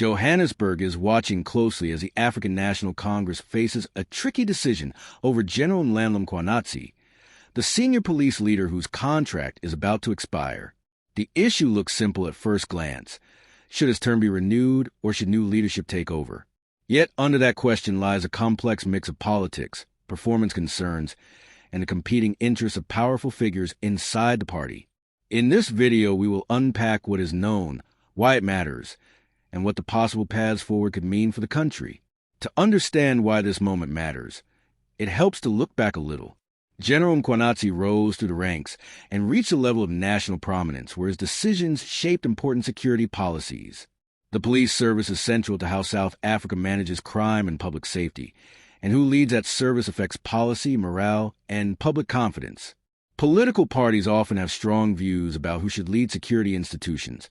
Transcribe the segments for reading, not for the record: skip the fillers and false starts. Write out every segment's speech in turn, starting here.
Johannesburg is watching closely as the African National Congress faces a tricky decision over General Nhlanhla Mkhwanazi, the senior police leader whose contract is about to expire. The issue looks simple at first glance. Should his term be renewed, or should new leadership take over? Yet under that question lies a complex mix of politics, performance concerns, and the competing interests of powerful figures inside the party. In this video, we will unpack what is known, why it matters, and what the possible paths forward could mean for the country. To understand why this moment matters, it helps to look back a little. General Mkhwanazi rose through the ranks and reached a level of national prominence where his decisions shaped important security policies. The police service is central to how South Africa manages crime and public safety, and who leads that service affects policy, morale, and public confidence. Political parties often have strong views about who should lead security institutions,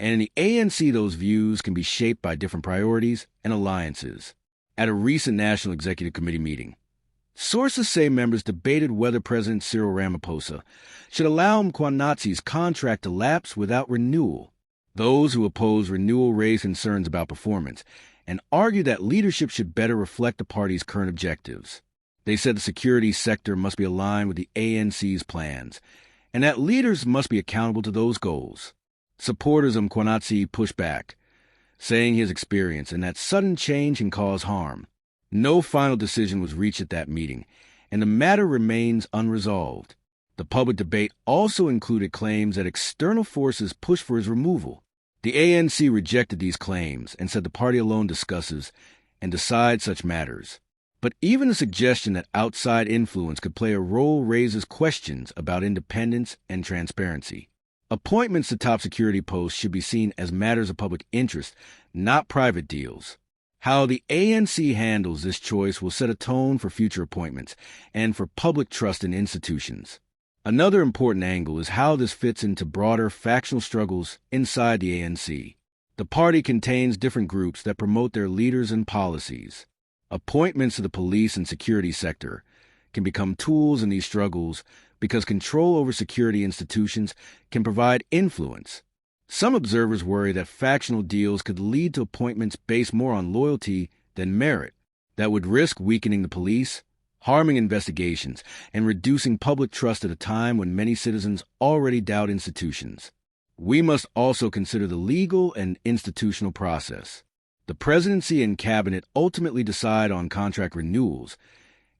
and in the ANC those views can be shaped by different priorities and alliances. At a recent National Executive Committee meeting, sources say members debated whether President Cyril Ramaphosa should allow Mkhwanazi's contract to lapse without renewal. Those who oppose renewal raised concerns about performance and argued that leadership should better reflect the party's current objectives. They said the security sector must be aligned with the ANC's plans, and that leaders must be accountable to those goals. Supporters of Mkhwanazi pushed back, saying his experience and that sudden change can cause harm. No final decision was reached at that meeting, and the matter remains unresolved. The public debate also included claims that external forces pushed for his removal. The ANC rejected these claims and said the party alone discusses and decides such matters. But even the suggestion that outside influence could play a role raises questions about independence and transparency. Appointments to top security posts should be seen as matters of public interest, not private deals. How the ANC handles this choice will set a tone for future appointments and for public trust in institutions. Another important angle is how this fits into broader factional struggles inside the ANC. The party contains different groups that promote their leaders and policies. Appointments to the police and security sector can become tools in these struggles because control over security institutions can provide influence. Some observers worry that factional deals could lead to appointments based more on loyalty than merit, that would risk weakening the police, harming investigations, and reducing public trust at a time when many citizens already doubt institutions. We must also consider the legal and institutional process. The presidency and cabinet ultimately decide on contract renewals,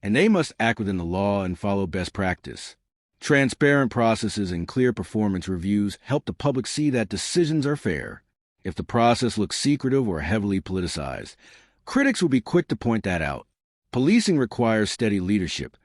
and they must act within the law and follow best practice. Transparent processes and clear performance reviews help the public see that decisions are fair. If the process looks secretive or heavily politicized, critics will be quick to point that out. Policing requires steady leadership,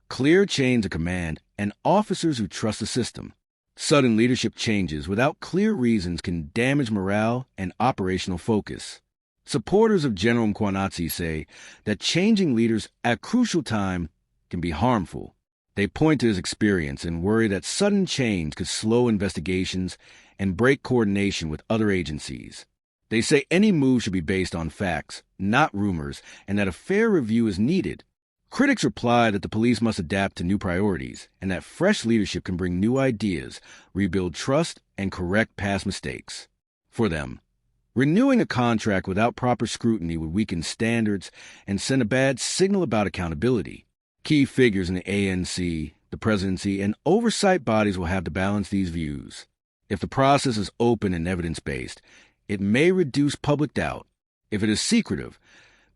clear chains of command, and officers who trust the system. Sudden leadership changes without clear reasons can damage morale and operational focus. Supporters of General Mkhwanazi say that changing leaders at a crucial time can be harmful. They point to his experience and worry that sudden change could slow investigations and break coordination with other agencies. They say any move should be based on facts, not rumors, and that a fair review is needed. Critics reply that the police must adapt to new priorities and that fresh leadership can bring new ideas, rebuild trust, and correct past mistakes. For them, renewing a contract without proper scrutiny would weaken standards and send a bad signal about accountability. Key figures in the ANC, the presidency, and oversight bodies will have to balance these views. If the process is open and evidence-based, it may reduce public doubt. If it is secretive,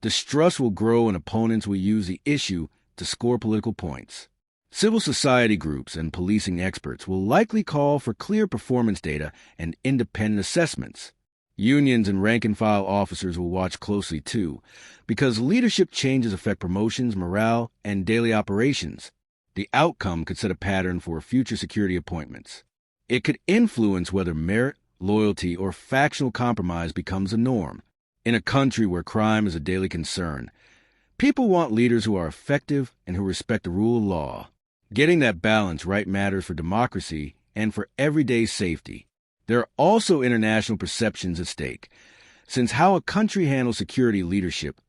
distrust will grow and opponents will use the issue to score political points. Civil society groups and policing experts will likely call for clear performance data and independent assessments. Unions and rank-and-file officers will watch closely, too, because leadership changes affect promotions, morale, and daily operations. The outcome could set a pattern for future security appointments. It could influence whether merit, loyalty, or factional compromise becomes a norm. In a country where crime is a daily concern, people want leaders who are effective and who respect the rule of law. Getting that balance right matters for democracy and for everyday safety. There are also international perceptions at stake, since how a country handles security leadership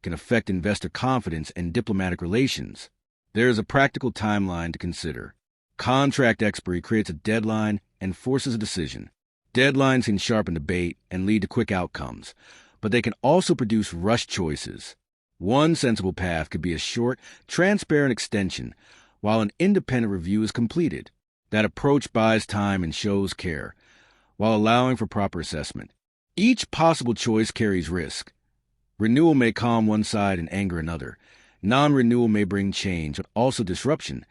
can affect investor confidence and diplomatic relations. There is a practical timeline to consider. Contract expiry creates a deadline and forces a decision. Deadlines can sharpen debate and lead to quick outcomes, but they can also produce rushed choices. One sensible path could be a short, transparent extension while an independent review is completed. That approach buys time and shows care, while allowing for proper assessment. Each possible choice carries risk. Renewal may calm one side and anger another. Non-renewal may bring change, but also disruption.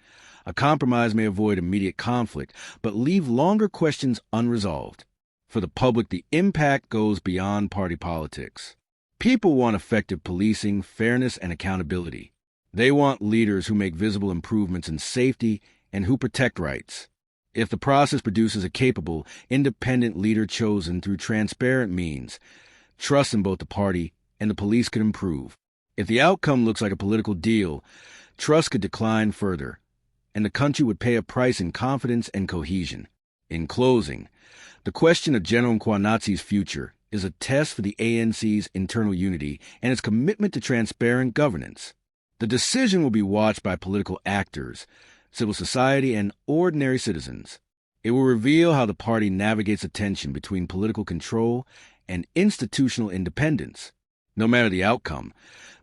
A compromise may avoid immediate conflict, but leave longer questions unresolved. For the public, the impact goes beyond party politics. People want effective policing, fairness, and accountability. They want leaders who make visible improvements in safety and who protect rights. If the process produces a capable, independent leader chosen through transparent means, trust in both the party and the police could improve. If the outcome looks like a political deal, trust could decline further, and the country would pay a price in confidence and cohesion. In closing, the question of General Mkhwanazi's future is a test for the ANC's internal unity and its commitment to transparent governance. The decision will be watched by political actors, civil society, and ordinary citizens. It will reveal how the party navigates the tension between political control and institutional independence. No matter the outcome,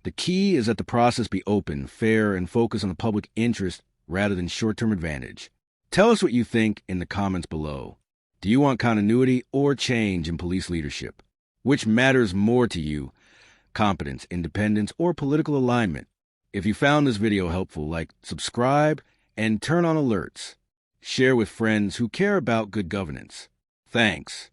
the key is that the process be open, fair, and focus on the public interest rather than short-term advantage. Tell us what you think in the comments below. Do you want continuity or change in police leadership? Which matters more to you, competence, independence, or political alignment? If you found this video helpful, subscribe, and turn on alerts. Share with friends who care about good governance. Thanks.